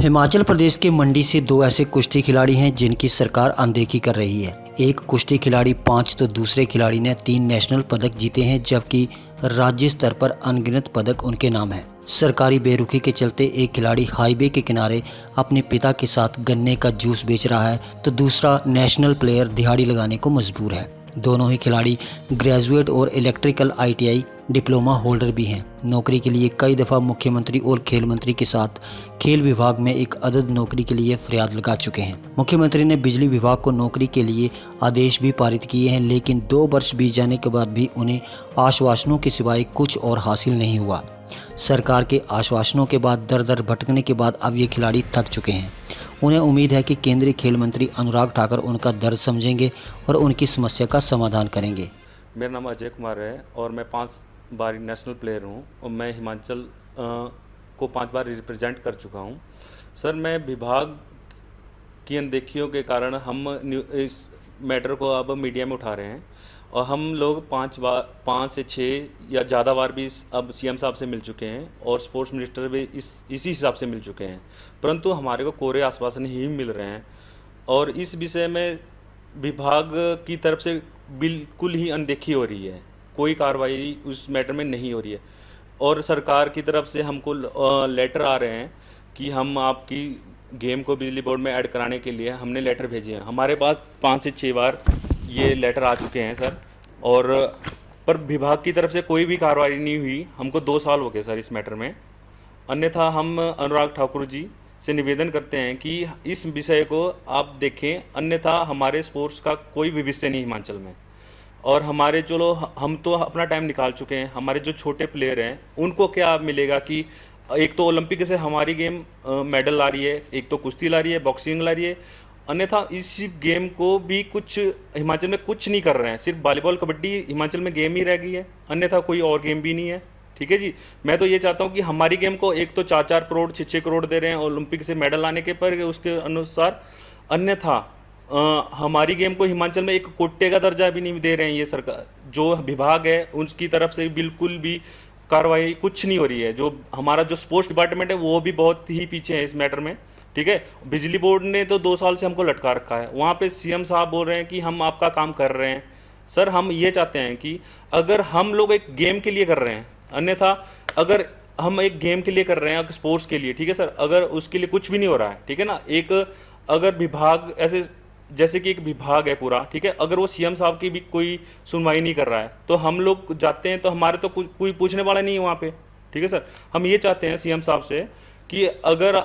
हिमाचल प्रदेश के मंडी से दो ऐसे कुश्ती खिलाड़ी हैं जिनकी सरकार अनदेखी कर रही है। एक कुश्ती खिलाड़ी 5 तो दूसरे खिलाड़ी ने 3 नेशनल पदक जीते हैं, जबकि राज्य स्तर पर अनगिनत पदक उनके नाम हैं। सरकारी बेरुखी के चलते एक खिलाड़ी हाईवे के किनारे अपने पिता के साथ गन्ने का जूस बेच रहा है, तो दूसरा नेशनल प्लेयर दिहाड़ी लगाने को मजबूर है। दोनों ही खिलाड़ी ग्रेजुएट और इलेक्ट्रिकल ITI डिप्लोमा होल्डर भी हैं। नौकरी के लिए कई दफ़ा मुख्यमंत्री और खेल मंत्री के साथ खेल विभाग में एक अदद नौकरी के लिए फरियाद लगा चुके हैं। मुख्यमंत्री ने बिजली विभाग को नौकरी के लिए आदेश भी पारित किए हैं, लेकिन 2 वर्ष बीत जाने के बाद भी उन्हें आश्वासनों के सिवाय कुछ और हासिल नहीं हुआ। सरकार के आश्वासनों के बाद दर दर भटकने के बाद अब ये खिलाड़ी थक चुके हैं। उन्हें उम्मीद है कि केंद्रीय खेल मंत्री अनुराग ठाकुर उनका दर्द समझेंगे और उनकी समस्या का समाधान करेंगे। मेरा नाम अजय कुमार है और मैं 5 बार नेशनल प्लेयर हूँ और मैं हिमाचल को 5 बार रिप्रेजेंट कर चुका हूँ। सर, मैं विभाग की अनदेखियों के कारण हम इस मैटर को अब मीडिया में उठा रहे हैं और हम लोग 5 से 6 या ज़्यादा बार भी अब CM साहब से मिल चुके हैं और स्पोर्ट्स मिनिस्टर भी इसी हिसाब से मिल चुके हैं, परंतु हमारे को कोरे आश्वासन ही मिल रहे हैं और इस विषय में विभाग की तरफ से बिल्कुल ही अनदेखी हो रही है। कोई कार्रवाई उस मैटर में नहीं हो रही है और सरकार की तरफ से हमको लेटर आ रहे हैं कि हम आपकी गेम को बिजली बोर्ड में ऐड कराने के लिए हमने लेटर भेजे हैं। हमारे पास 5 से 6 बार ये लेटर आ चुके हैं सर, और पर विभाग की तरफ से कोई भी कार्रवाई नहीं हुई। हमको 2 साल हो गए सर इस मैटर में। अन्यथा हम अनुराग ठाकुर जी से निवेदन करते हैं कि इस विषय को आप देखें, अन्यथा हमारे स्पोर्ट्स का कोई भविष्य नहीं हिमाचल में। और हमारे चलो हम तो अपना टाइम निकाल चुके हैं, हमारे जो छोटे प्लेयर हैं उनको क्या मिलेगा कि एक तो ओलंपिक से हमारी गेम मेडल ला रही है, एक तो कुश्ती ला रही है, बॉक्सिंग ला रही है, अन्यथा इस गेम को भी कुछ हिमाचल में कुछ नहीं कर रहे हैं। सिर्फ वॉलीबॉल कबड्डी हिमाचल में गेम ही रह गई है, अन्यथा कोई और गेम भी नहीं है। ठीक है जी, मैं तो ये चाहता हूँ कि हमारी गेम को एक तो 4-4 करोड़ 6-6 करोड़ दे रहे हैं ओलंपिक से मेडल लाने के पर उसके अनुसार, अन्यथा हमारी गेम को हिमाचल में एक कोटे का दर्जा भी नहीं दे रहे हैं। ये सरकार जो विभाग है उसकी तरफ से बिल्कुल भी कार्रवाई कुछ नहीं हो रही है। जो हमारा जो स्पोर्ट्स डिपार्टमेंट है वो भी बहुत ही पीछे है इस मैटर में। ठीक है, बिजली बोर्ड ने तो 2 साल से हमको लटका रखा है। वहाँ पे CM साहब बोल रहे हैं कि हम आपका काम कर रहे हैं। सर, हम ये चाहते हैं कि अगर हम लोग एक गेम के लिए कर रहे हैं, अन्यथा अगर हम एक गेम के लिए कर रहे हैं स्पोर्ट्स के लिए, ठीक है सर, अगर उसके लिए कुछ भी नहीं हो रहा है, ठीक है ना, एक अगर विभाग ऐसे जैसे कि एक विभाग है पूरा, ठीक है, अगर वो CM साहब की भी कोई सुनवाई नहीं कर रहा है तो हम लोग जाते हैं तो हमारे तो कोई पूछने वाला नहीं है वहाँ पे। ठीक है सर, हम ये चाहते हैं CM साहब से कि अगर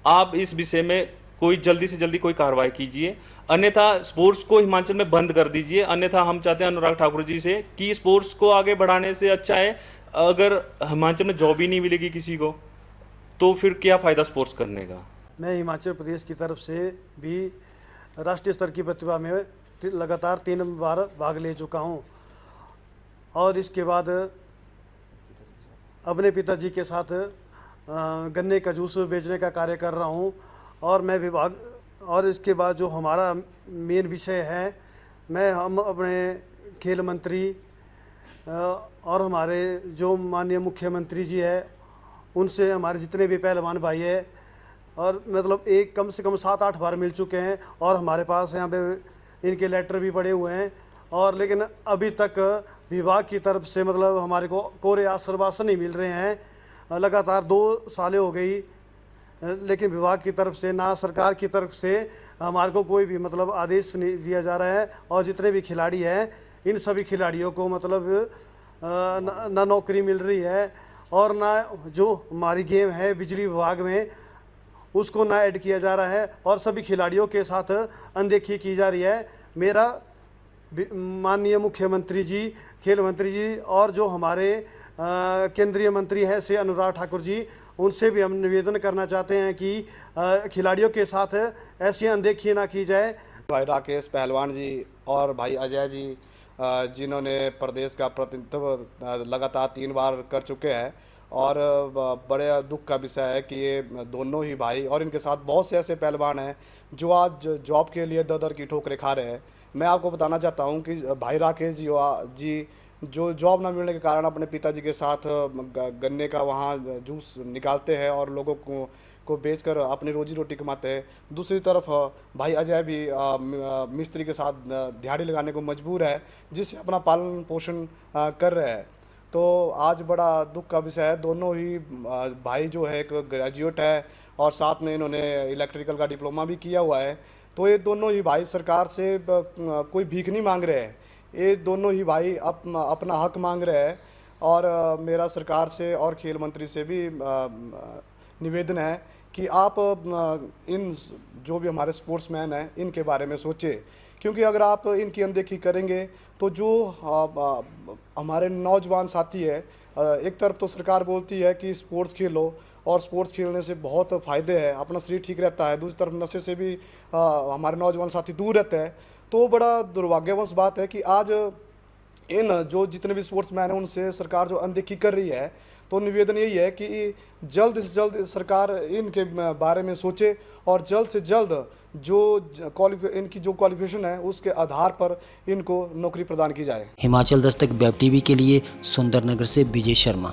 आप इस विषय में कोई जल्दी से जल्दी कोई कार्रवाई कीजिए, अन्यथा स्पोर्ट्स को हिमाचल में बंद कर दीजिए। अन्यथा हम चाहते हैं अनुराग ठाकुर जी से कि स्पोर्ट्स को आगे बढ़ाने से अच्छा है अगर हिमाचल में जॉब ही नहीं मिलेगी किसी को तो फिर क्या फ़ायदा स्पोर्ट्स करने का। मैं हिमाचल प्रदेश की तरफ से भी राष्ट्रीय स्तर की प्रतिभा में लगातार 3 बार भाग ले चुका हूं और इसके बाद अपने पिताजी के साथ गन्ने का जूस बेचने का कार्य कर रहा हूं और मैं विभाग और इसके बाद जो हमारा मेन विषय है, हम अपने खेल मंत्री और हमारे जो माननीय मुख्यमंत्री जी है उनसे हमारे जितने भी पहलवान भाई है और मतलब एक कम से कम 7-8 बार मिल चुके हैं और हमारे पास यहाँ पे इनके लेटर भी पड़े हुए हैं, और लेकिन अभी तक विभाग की तरफ से मतलब हमारे को कोरे आश्वासन नहीं मिल रहे हैं। लगातार 2 सालें हो गई, लेकिन विभाग की तरफ से ना सरकार की तरफ से हमारे को कोई भी मतलब आदेश नहीं दिया जा रहा है। और जितने भी खिलाड़ी हैं इन सभी खिलाड़ियों को मतलब ना नौकरी मिल रही है और ना जो हमारी गेम है बिजली विभाग में उसको ना ऐड किया जा रहा है और सभी खिलाड़ियों के साथ अनदेखी की जा रही है। मेरा माननीय मुख्यमंत्री जी, खेल मंत्री जी और जो हमारे केंद्रीय मंत्री हैं श्री अनुराग ठाकुर जी, उनसे भी हम निवेदन करना चाहते हैं कि खिलाड़ियों के साथ ऐसी अनदेखी ना की जाए। भाई राकेश पहलवान जी और भाई अजय जी जिन्होंने प्रदेश का प्रतिनिधित्व लगातार 3 बार कर चुके हैं और बड़े दुख का विषय है कि ये दोनों ही भाई और इनके साथ बहुत से ऐसे पहलवान हैं जो आज जॉब के लिए दर दर की ठोकरें खा रहे हैं। मैं आपको बताना चाहता हूं कि भाई राकेश जी जो जॉब ना मिलने के कारण अपने पिताजी के साथ गन्ने का वहाँ जूस निकालते हैं और लोगों को को बेचकर अपनी रोजी रोटी कमाते हैं। दूसरी तरफ भाई अजय भी मिस्त्री के साथ दिहाड़ी लगाने को मजबूर है, जिससे अपना पालन पोषण कर रहे हैं। तो आज बड़ा दुख का विषय है, दोनों ही भाई जो है एक ग्रेजुएट है और साथ में इन्होंने इलेक्ट्रिकल का डिप्लोमा भी किया हुआ है। तो ये दोनों ही भाई सरकार से कोई भीख नहीं मांग रहे हैं, ये दोनों ही भाई अपना हक मांग रहे हैं। और मेरा सरकार से और खेल मंत्री से भी निवेदन है कि आप इन जो भी हमारे स्पोर्ट्समैन हैं इनके बारे में सोचें, क्योंकि अगर आप इनकी अनदेखी करेंगे तो जो हमारे नौजवान साथी है, एक तरफ तो सरकार बोलती है कि स्पोर्ट्स खेलो और स्पोर्ट्स खेलने से बहुत फ़ायदे हैं, अपना शरीर ठीक रहता है, दूसरी तरफ नशे से भी हमारे नौजवान साथी दूर रहते हैं। तो बड़ा दुर्भाग्यवश बात है कि आज इन जो जितने भी स्पोर्ट्समैन हैं उनसे सरकार जो अनदेखी कर रही है। तो निवेदन यही है कि जल्द से जल्द सरकार इनके बारे में सोचे और जल्द से जल्द इनकी जो क्वालिफिकेशन है उसके आधार पर इनको नौकरी प्रदान की जाए। हिमाचल दस्तक वेब टीवी के लिए सुंदरनगर से विजय शर्मा।